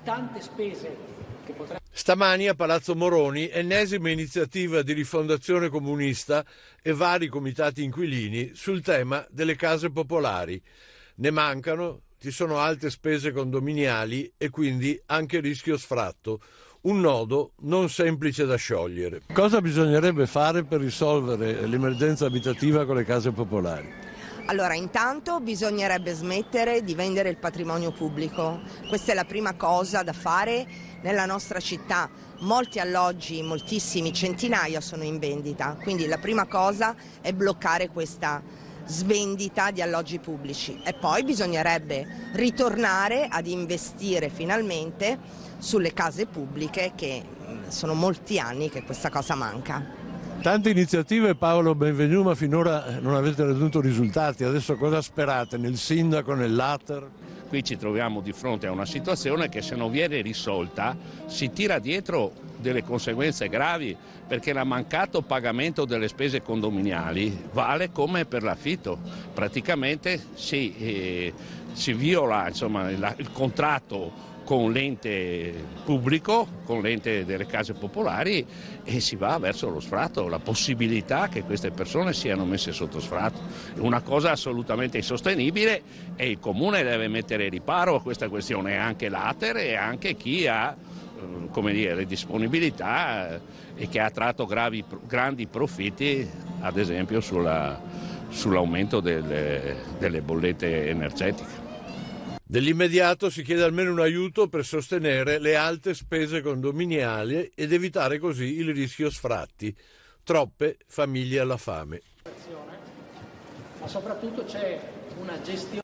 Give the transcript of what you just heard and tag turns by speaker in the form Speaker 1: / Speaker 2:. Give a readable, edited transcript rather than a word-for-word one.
Speaker 1: tante spese che potrebbero...
Speaker 2: Stamani a Palazzo Moroni, ennesima iniziativa di Rifondazione Comunista e vari comitati inquilini sul tema delle case popolari. Ne mancano, ci sono alte spese condominiali e quindi anche rischio sfratto. Un nodo non semplice da sciogliere. Cosa bisognerebbe fare per risolvere l'emergenza abitativa con le case popolari?
Speaker 3: Allora, intanto bisognerebbe smettere di vendere il patrimonio pubblico. Questa è la prima cosa da fare nella nostra città. Molti alloggi, moltissimi, centinaia sono in vendita, quindi la prima cosa è bloccare questa svendita di alloggi pubblici e poi bisognerebbe ritornare ad investire finalmente sulle case pubbliche, che sono molti anni che questa cosa manca.
Speaker 2: Tante iniziative, Paolo Benvenu, ma finora non avete raggiunto risultati. Adesso cosa sperate? Nel sindaco, nell'ATER?
Speaker 4: Qui ci troviamo di fronte a una situazione che, se non viene risolta, si tira dietro delle conseguenze gravi, perché il mancato pagamento delle spese condominiali vale come per l'affitto. Praticamente si viola, insomma, il contratto con l'ente pubblico, con l'ente delle case popolari, e si va verso lo sfratto, la possibilità che queste persone siano messe sotto sfratto. È una cosa assolutamente insostenibile e il Comune deve mettere riparo a questa questione, anche l'ATER e anche chi ha le disponibilità e che ha tratto grandi profitti, ad esempio sull'aumento delle bollette energetiche.
Speaker 2: Dell'immediato si chiede almeno un aiuto per sostenere le alte spese condominiali ed evitare così il rischio sfratti. Troppe famiglie alla fame.
Speaker 1: Ma soprattutto c'è una gestione